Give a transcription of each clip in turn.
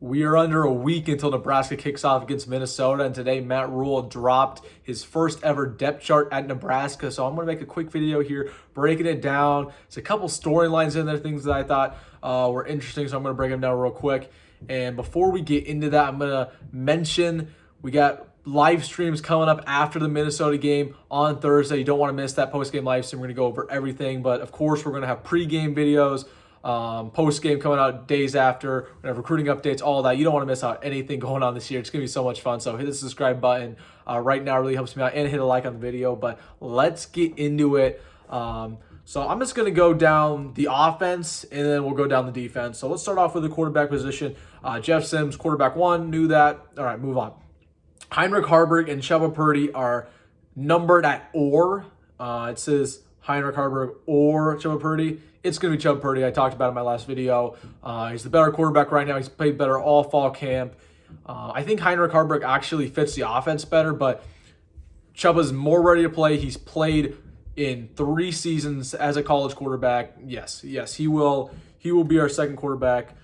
We are under a week until Nebraska kicks off against Minnesota, and today Matt Rule dropped his first ever depth chart at Nebraska. So I'm going to make a quick video here breaking it down. There's a couple storylines in there, things that I thought were interesting, so I'm going to break them down real quick. And before we get into that, I'm going to mention we got live streams coming up after the Minnesota game on Thursday. You don't want to miss that post-game live stream. We're going to go over everything, but of course we're going to have pre-game videos, post-game coming out days after. We're going to have recruiting updates, all that. You don't want to miss out anything going on this year. It's going to be so much fun. So hit the subscribe button right now. It really helps me out, and hit a like on the video. But let's get into it. So I'm just going to go down the offense, and then we'll go down the defense. So let's start off with the quarterback position. Jeff Sims, quarterback one, knew that. All right, move on. Heinrich Haarberg and Chuba Purdy are numbered at or. It says Heinrich Haarberg or Chuba Purdy. It's going to be Chuba Purdy. I talked about it in my last video. He's the better quarterback right now. He's played better all fall camp. I think Heinrich Haarberg actually fits the offense better, but Chuba's more ready to play. He's played in 3 seasons as a college quarterback. Yes, he will be our second quarterback,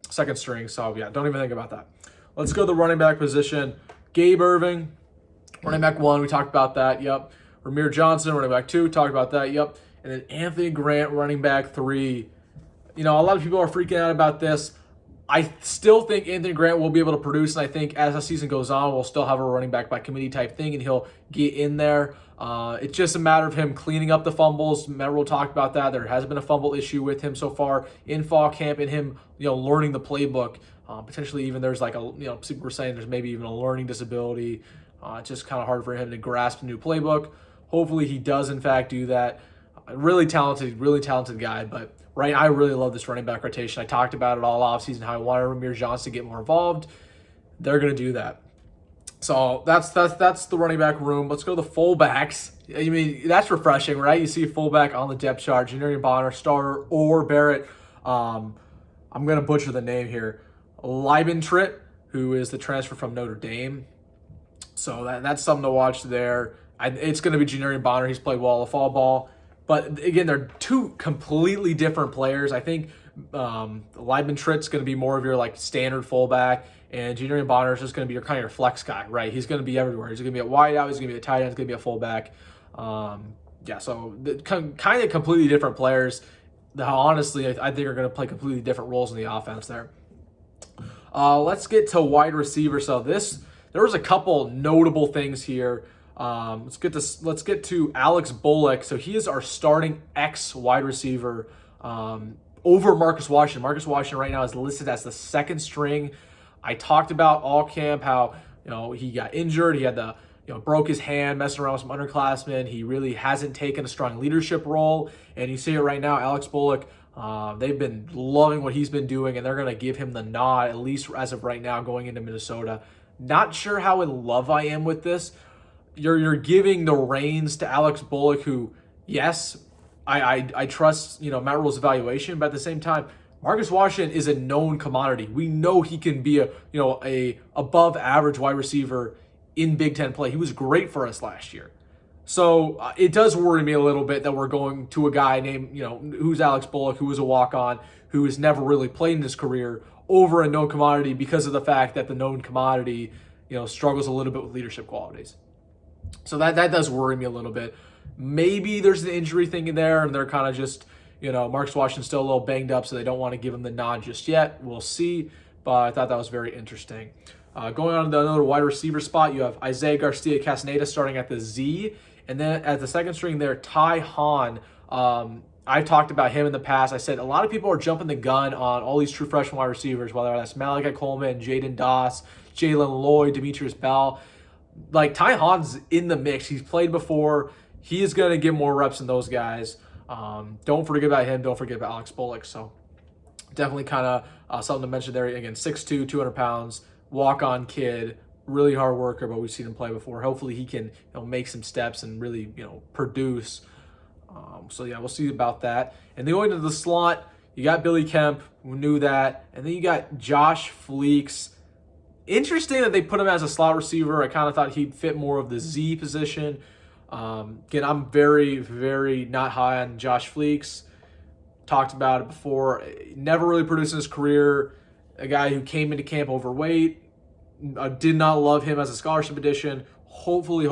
second string. So yeah, don't even think about that. Let's go to the running back position. Gabe Irving, running back 1. We talked about that. Yep. Ramir Johnson, running back 2. Talked about that. Yep. And then Anthony Grant, running back 3. You know, a lot of people are freaking out about this. I still think Anthony Grant will be able to produce, and I think as the season goes on, we'll still have a running back by committee type thing, and he'll get in there. It's just a matter of him cleaning up the fumbles. Matt Rule talked about that. There hasn't been a fumble issue with him so far in fall camp, and him, learning the playbook. Potentially even there's like people were saying there's maybe even a learning disability. It's just kind of hard for him to grasp a new playbook. Hopefully he does in fact do that. Really talented guy. But I really love this running back rotation. I talked about it all offseason, how I wanted Ramir Johnson to get more involved. They're going to do that. So that's the running back room. Let's go to the fullbacks. I mean, that's refreshing, right? You see a fullback on the depth chart, Junior Bonner, starter, or Barrett. I'm going to butcher the name here. Leibentritt, who is the transfer from Notre Dame. So that's something to watch there. It's going to be Junior Bonner. He's played well at fall ball. But again, they're 2 completely different players. I think Leibentritt's going to be more of your standard fullback, and Junior Bonner is just going to be your kind of your flex guy, right? He's going to be everywhere. He's going to be a wideout. He's going to be a tight end. He's going to be a fullback. So kind of completely different players that honestly I think are going to play completely different roles in the offense there. Let's get to wide receiver. So there was a couple notable things here. Let's get to Alex Bullock. So he is our starting X wide receiver over Marcus Washington. Marcus Washington right now is listed as the second string. I talked about all camp how he got injured. He had broke his hand messing around with some underclassmen. He really hasn't taken a strong leadership role, and you see it right now. Alex Bullock. They've been loving what he's been doing, and they're going to give him the nod, at least as of right now, going into Minnesota. Not sure how in love I am with this. You're giving the reins to Alex Bullock, who, yes, I trust Matt Rule's evaluation, but at the same time, Marcus Washington is a known commodity. We know he can be a above average wide receiver in Big Ten play. He was great for us last year. So it does worry me a little bit that we're going to a guy named, who's Alex Bullock, who was a walk-on, who has never really played in his career, over a known commodity because of the fact that the known commodity, struggles a little bit with leadership qualities. So that does worry me a little bit. Maybe there's an injury thing in there, and they're kind of just, Marcus Washington's still a little banged up, so they don't want to give him the nod just yet. We'll see, but I thought that was very interesting. Going on to another wide receiver spot, you have Isaiah Garcia Castaneda starting at the Z. And then at the second string there, Ty Hahn. I've talked about him in the past. I said a lot of people are jumping the gun on all these true freshman wide receivers, whether that's Malachi Coleman, Jaden Doss, Jalen Lloyd, Demetrius Bell. Ty Hahn's in the mix. He's played before. He is going to get more reps than those guys. Don't forget about him. Don't forget about Alex Bullock. So definitely kind of something to mention there. Again, 6'2", 200 pounds, walk-on kid. Really hard worker, but we've seen him play before. Hopefully he can make some steps and really produce. So yeah, we'll see about that. And then going to the slot, you got Billy Kemp, who knew that, and then you got Josh Fleeks. Interesting that they put him as a slot receiver. I kind of thought he'd fit more of the Z position. Again, I'm very, very not high on Josh Fleeks. Talked about it before. Never really produced in his career. a guy who came into camp overweight. I did not love him as a scholarship addition. Hopefully,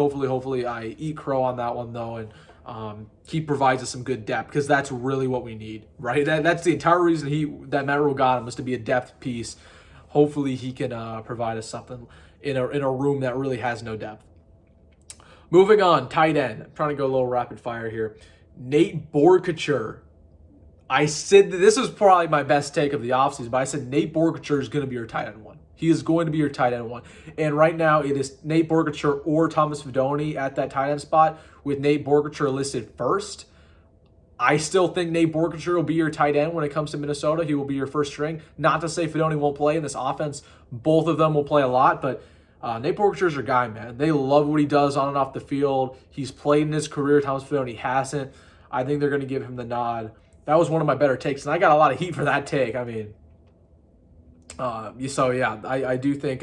I eat crow on that one though, and he provides us some good depth because that's really what we need, right? That's the entire reason that Matt Rule got him, was to be a depth piece. Hopefully, he can provide us something in a room that really has no depth. Moving on, tight end. I'm trying to go a little rapid fire here. Nate Borkature. I said this was probably my best take of the offseason, but I said Nate Borkature is going to be your tight end one. He is going to be your tight end one. And right now it is Nate Borkature or Thomas Fidone at that tight end spot, with Nate Borkature listed first. I still think Nate Borkature will be your tight end when it comes to Minnesota. He will be your first string. Not to say Fidone won't play in this offense. Both of them will play a lot, but Nate Borkature's your guy, man. They love what he does on and off the field. He's played in his career. Thomas Fidone hasn't. I think they're going to give him the nod. That was one of my better takes, and I got a lot of heat for that take. I mean, I do think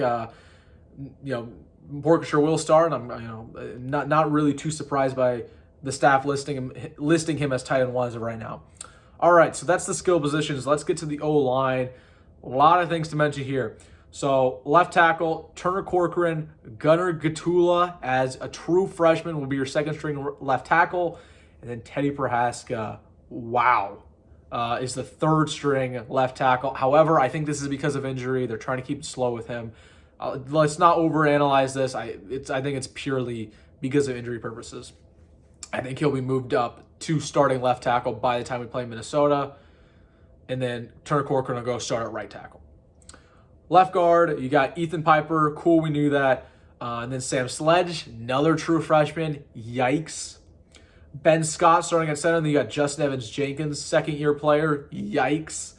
Borkature will start, and I'm not really too surprised by the staff listing him as tight end one as of right now. All right, so that's the skill positions. Let's get to the O-line. A lot of things to mention here. So left tackle, Turner Corcoran, Gunnar Gatula as a true freshman will be your second string left tackle. And then Teddy Prohaska, is the third string left tackle. However, I think this is because of injury. They're trying to keep it slow with him. Let's not overanalyze this. I think it's purely because of injury purposes. I think he'll be moved up to starting left tackle by the time we play Minnesota. And then Turner Corcoran will go start at right tackle. Left guard, you got Ethan Piper. Cool, we knew that. And then Sam Sledge, another true freshman. Yikes. Ben Scott starting at center. And then you got Justin Evans-Jenkins, second-year player. Yikes.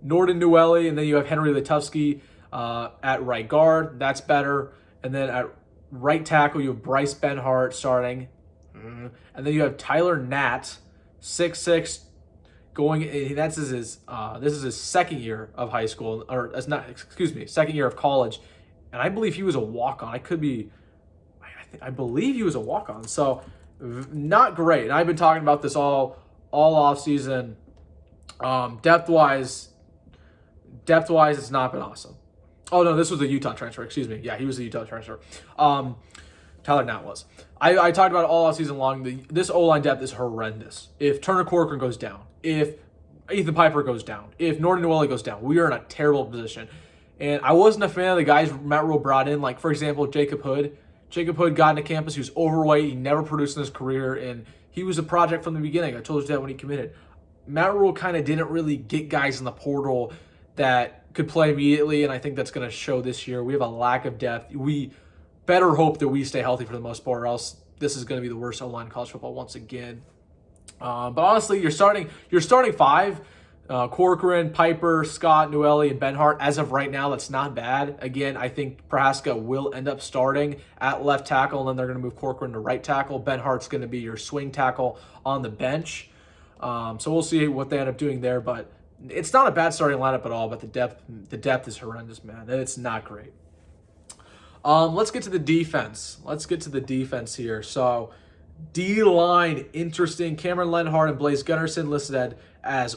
Norden Newelly, and then you have Henry Letowski at right guard. That's better. And then at right tackle, you have Bryce Benhart starting. And then you have Tyler Natt, 6'6", this is his second year of high school, second year of college, and I believe he was a walk-on. I believe he was a walk-on. So not great. And I've been talking about this all off season. Depth-wise, it's not been awesome. Oh no, this was a Utah transfer. Excuse me. Yeah, he was a Utah transfer. Tyler Natt was. I talked about it all off season long. This O-line depth is horrendous. If Turner Corcoran goes down, if Ethan Piper goes down, if Norden Newelly goes down, we are in a terrible position. And I wasn't a fan of the guys Matt Rule brought in, like, for example, Jacob Hood. Jacob Hood got into campus. He was overweight. He never produced in his career, and he was a project from the beginning. I told you that when he committed. Matt Rule kind of didn't really get guys in the portal that could play immediately, and I think that's going to show this year. We have a lack of depth. We better hope that we stay healthy for the most part, or else this is going to be the worst O-line in college football once again. But honestly, you're starting five: Corcoran, Piper, Scott, Newelly, and Benhart. As of right now, that's not bad. Again, I think Prohaska will end up starting at left tackle, and then they're going to move Corcoran to right tackle. Benhart's going to be your swing tackle on the bench. So we'll see what they end up doing there. But it's not a bad starting lineup at all. But the depth is horrendous, man. It's not great. Let's get to the defense. Here. So D-line, interesting. Cameron Lenhart and Blaze Gunnarsson listed as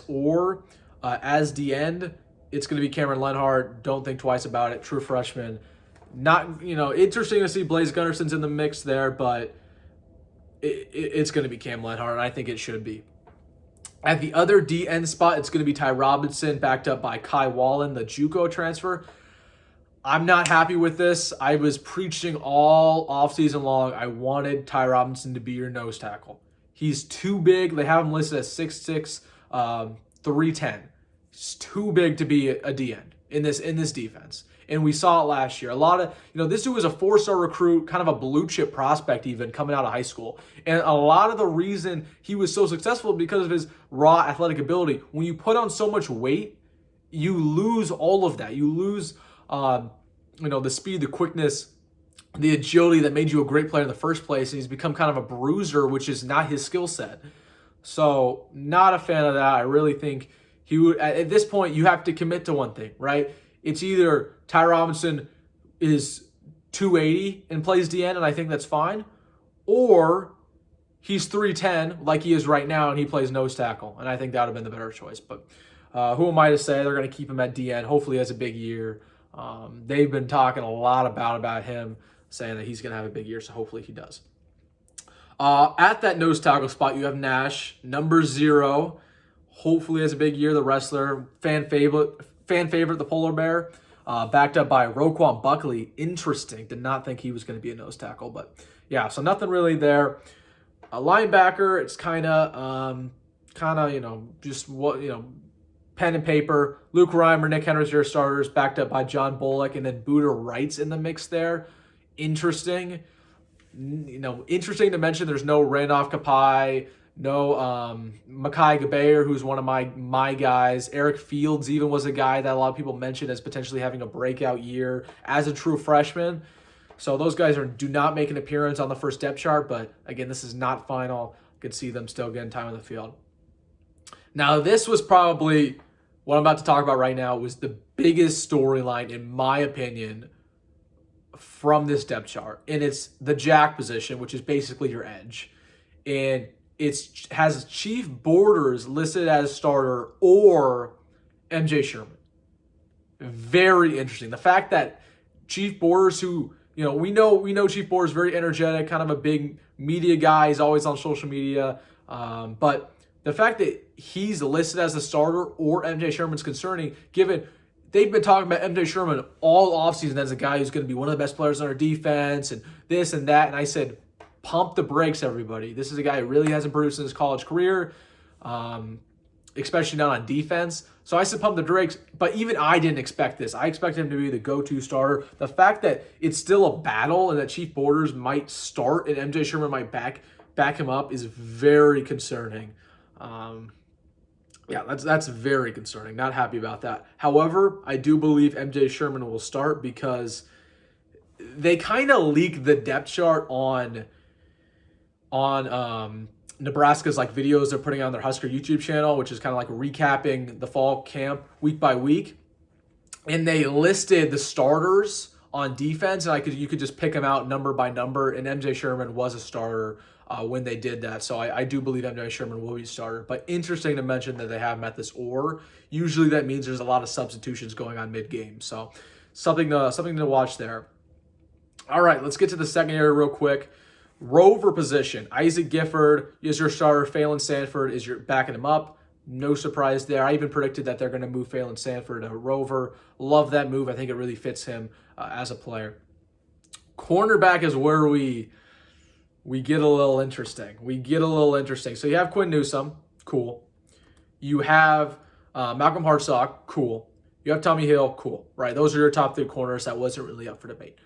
as the end. It's going to be Cameron Lenhart. Don't think twice about it. True freshman. Not, interesting to see Blaze Gunnarsson's in the mix there, but it's going to be Cam Lenhart, and I think it should be. At the other D-end spot, it's going to be Ty Robinson, backed up by Kai Wallen, the JUCO transfer. I'm not happy with this. I was preaching all offseason long. I wanted Ty Robinson to be your nose tackle. He's too big. They have him listed as 6'6", 310. He's too big to be a D-end in this defense. And we saw it last year. A lot of, this dude was a 4-star recruit, kind of a blue chip prospect even coming out of high school. And a lot of the reason he was so successful because of his raw athletic ability. When you put on so much weight, you lose all of that. You lose the speed, the quickness, the agility that made you a great player in the first place, and he's become kind of a bruiser, which is not his skill set. So, not a fan of that. I really think he would. At this point, you have to commit to one thing, right? It's either Ty Robinson is 280 and plays DN, and I think that's fine, or he's 310 like he is right now, and he plays nose tackle, and I think that would have been the better choice. But Who am I to say? They're going to keep him at DN. Hopefully he has a big year. They've been talking a lot about him, saying that he's going to have a big year, so hopefully he does. At that nose tackle spot, you have Nash, number 0. Hopefully has a big year. The wrestler, fan favorite, the polar bear, backed up by Roquan Buckley. Interesting. Did not think he was going to be a nose tackle, but yeah. So nothing really there. A linebacker, it's kind of just what pen and paper. Luke Reimer, Nick Henry's your starters, backed up by John Bullock, and then Buda Wright's in the mix there. Interesting. Interesting to mention there's no Randolph Kapai, no Mekhi Gabayer, who's one of my guys. Eric Fields even was a guy that a lot of people mentioned as potentially having a breakout year as a true freshman. So those guys do not make an appearance on the first depth chart, but again, this is not final. You can see them still getting time on the field. Now, this was probably what I'm about to talk about right now was the biggest storyline, in my opinion, from this depth chart, and it's the jack position, which is basically your edge, and it has Chief Borders listed as starter or MJ Sherman. Very interesting. The fact that Chief Borders, who we know Chief Borders, very energetic, kind of a big media guy. He's always on social media, but the fact that he's listed as a starter or MJ Sherman's concerning, given they've been talking about MJ Sherman all offseason as a guy who's going to be one of the best players on our defense and this and that. And I said, pump the brakes, everybody. This is a guy who really hasn't produced in his college career, especially not on defense. So I said pump the brakes, but even I didn't expect this. I expected him to be the go-to starter. The fact that it's still a battle and that Chief Borders might start and MJ Sherman might back him up is very concerning. Yeah, that's very concerning. Not happy about that. However, I do believe MJ Sherman will start because they kind of leaked the depth chart on Nebraska's videos they're putting on their Husker YouTube channel, which is kind of recapping the fall camp week by week. And they listed the starters on defense, and you could just pick them out number by number. And MJ Sherman was a starter when they did that. So I do believe MJ Sherman will be starter. But interesting to mention that they have met this or. Usually that means there's a lot of substitutions going on mid-game. So something to watch there. All right, let's get to the secondary real quick. Rover position. Isaac Gifford is your starter. Phelan Sanford is your backing him up. No surprise there. I even predicted that they're going to move Phelan Sanford to Rover. Love that move. I think it really fits him as a player. Cornerback is where we get a little interesting. So you have Quinn Newsome. Cool. You have Malcolm Hartsock. Cool. You have Tommy Hill. Cool. Right. Those are your top 3 corners. That wasn't really up for debate.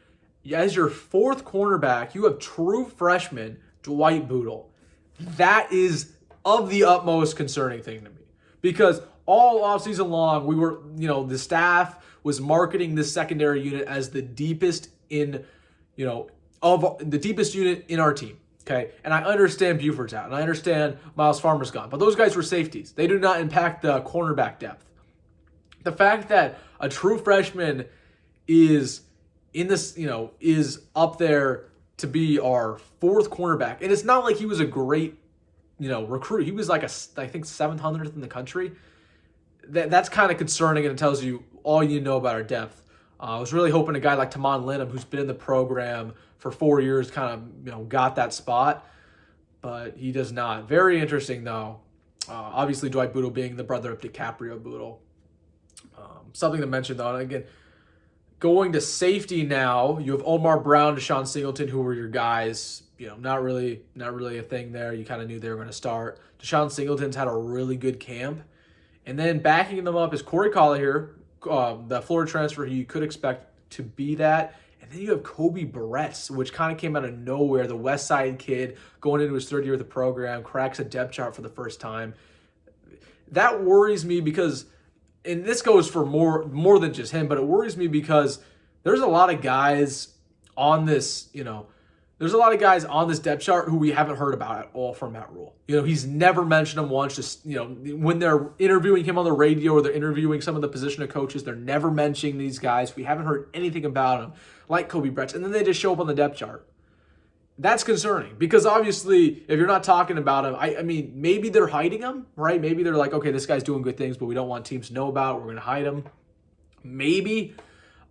As your 4th cornerback, you have true freshman Dwight Boodle. That is of the utmost concerning thing to me because all offseason long, we were, the staff was marketing this secondary unit as the deepest in, of the deepest unit in our team. Okay. And I understand Buford's out and I understand Miles Farmer's gone, but those guys were safeties. They do not impact the cornerback depth. The fact that a true freshman is in this, is up there to be our 4th cornerback. And it's not like he was a great, recruit. He was I think 700th in the country. That's kind of concerning, and it tells you all you know about our depth. I was really hoping a guy like Tamon Linham, who's been in the program for 4 years, kind of, got that spot, but he does not. Very interesting, though. Obviously, Dwight Boodle being the brother of DiCaprio Boodle. Something to mention, though, and again, going to safety now, you have Omar Brown, Deshaun Singleton, who were your guys. Not really a thing there. You kind of knew they were going to start. Deshaun Singleton's had a really good camp. And then backing them up is Corey Collier, the Florida transfer who you could expect to be that. And then you have Kobe Barretts, which kind of came out of nowhere. The West Side kid going into his 3rd year of the program, cracks a depth chart for the first time. That worries me because, and this goes for more than just him, but it worries me because there's a lot of guys on this, there's a lot of guys on this depth chart who we haven't heard about at all from Matt Rule. He's never mentioned them once. Just, when they're interviewing him on the radio or they're interviewing some of the position of coaches, they're never mentioning these guys. We haven't heard anything about them, like Kobe Barretts. And then they just show up on the depth chart. That's concerning because obviously if you're not talking about him, I mean, maybe they're hiding him, right? Maybe they're like, okay, this guy's doing good things, but we don't want teams to know about it. We're going to hide him. Maybe.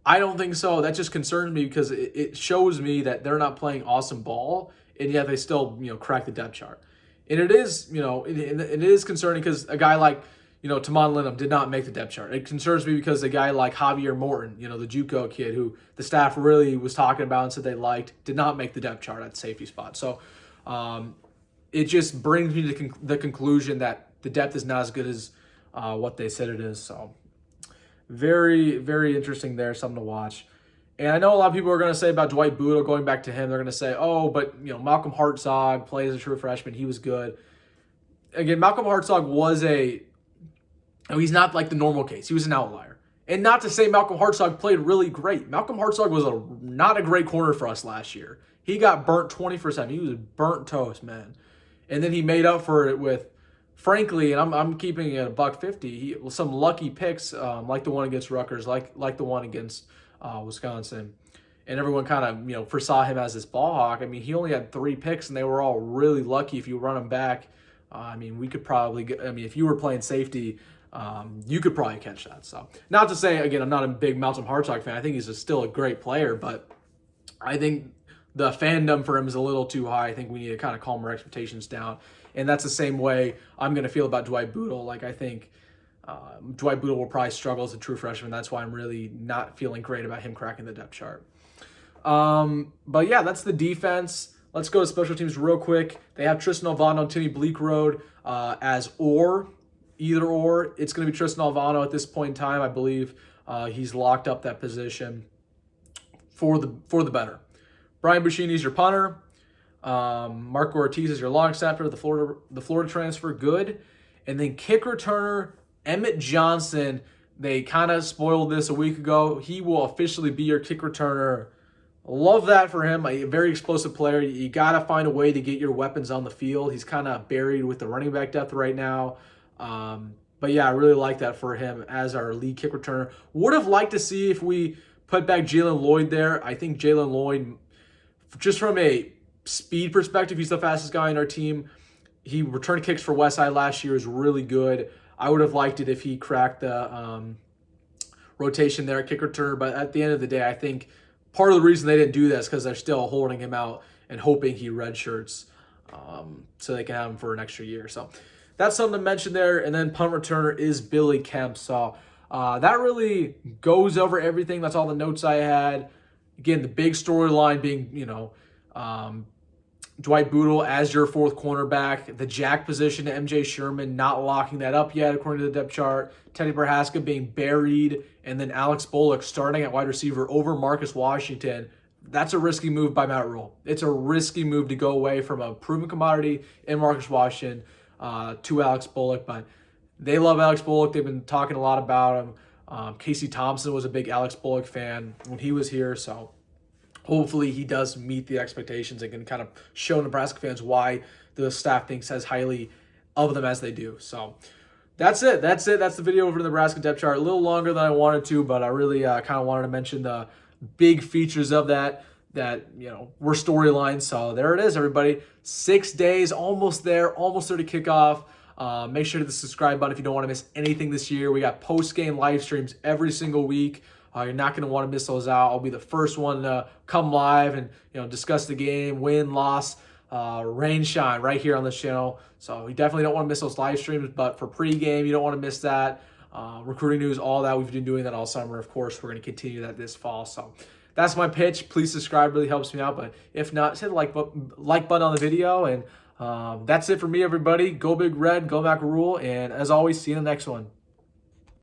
I don't think so. That just concerns me because it shows me that they're not playing awesome ball, and yet they still, crack the depth chart. And it is, it is concerning because a guy like, Tamon Linham did not make the depth chart. It concerns me because a guy like Javier Morton, the JUCO kid who the staff really was talking about and said they liked, did not make the depth chart at the safety spot. So it just brings me to the conclusion that the depth is not as good as what they said it is. So very, very interesting there, something to watch. And I know a lot of people are going to say about Dwight Boodle, going back to him, they're going to say, oh, but, Malcolm Hartzog plays as a true freshman. He was good. Again, Malcolm Hartzog was he's not like the normal case. He was an outlier. And not to say Malcolm Hartzog played really great. Malcolm Hartzog was not a great corner for us last year. He got burnt 20%. He was burnt toast, man. And then he made up for it with, frankly, and I'm keeping it at $150. Some lucky picks, like the one against Rutgers, like the one against Wisconsin, and everyone kind of foresaw him as this ball hawk. I mean, he only had 3 picks, and they were all really lucky. If you run them back, we could probably get. If you were playing safety, you could probably catch that. So, not to say again, I'm not a big Malcolm Hartzog fan. I think he's still a great player, but I think the fandom for him is a little too high. I think we need to kind of calm our expectations down. And that's the same way I'm going to feel about Dwight Boodle. Like, I think Dwight Boodle will probably struggle as a true freshman. That's why I'm really not feeling great about him cracking the depth chart. But yeah, that's the defense. Let's go to special teams real quick. They have Tristan Alvano and Timmy Bleekrode as either or. It's going to be Tristan Alvano at this point in time. I believe he's locked up that position for the better. Brian Buschini is your punter. Marco Ortiz is your long snapper, the Florida transfer, good. And then kick returner, Emmett Johnson. They kind of spoiled this a week ago. He will officially be your kick returner. Love that for him. A very explosive player. You got to find a way to get your weapons on the field. He's kind of buried with the running back depth right now. But yeah, I really like that for him as our lead kick returner. Would have liked to see if we put back Jalen Lloyd there. I think Jalen Lloyd, just from a speed perspective, he's the fastest guy on our team. He returned kicks for Westside last year, is really good. I would have liked it if he cracked the rotation there at kick returner, but at the end of the day, I think part of the reason they didn't do that is because they're still holding him out and hoping he redshirts so they can have him for an extra year. So that's something to mention there. And then punt returner is Billy Kemp. So that really goes over everything. That's all the notes I had. Again, the big storyline being, Dwight Boodle as your 4th cornerback, the jack position to MJ Sherman, not locking that up yet according to the depth chart, Teddy Prohaska being buried, and then Alex Bullock starting at wide receiver over Marcus Washington. That's a risky move by Matt Rule. It's a risky move to go away from a proven commodity in Marcus Washington to Alex Bullock, but they love Alex Bullock. They've been talking a lot about him. Casey Thompson was a big Alex Bullock fan when he was here, so hopefully he does meet the expectations and can kind of show Nebraska fans why the staff thinks as highly of them as they do. So that's it. That's the video over the Nebraska depth chart. A little longer than I wanted to, but I really kind of wanted to mention the big features of that were storylines. So there it is, everybody. 6 days, almost there to kick off. Make sure to hit the subscribe button if you don't want to miss anything this year. We got post-game live streams every single week. You're not going to want to miss those out. I'll be the first one to come live and discuss the game, win, loss, rain, shine right here on this channel. So you definitely don't want to miss those live streams. But for pregame, you don't want to miss that. Recruiting news, all that. We've been doing that all summer. Of course, we're going to continue that this fall. So that's my pitch. Please subscribe. Really helps me out. But if not, just hit the like button on the video. And that's it for me, everybody. Go Big Red. Go Mac Rule. And as always, see you in the next one.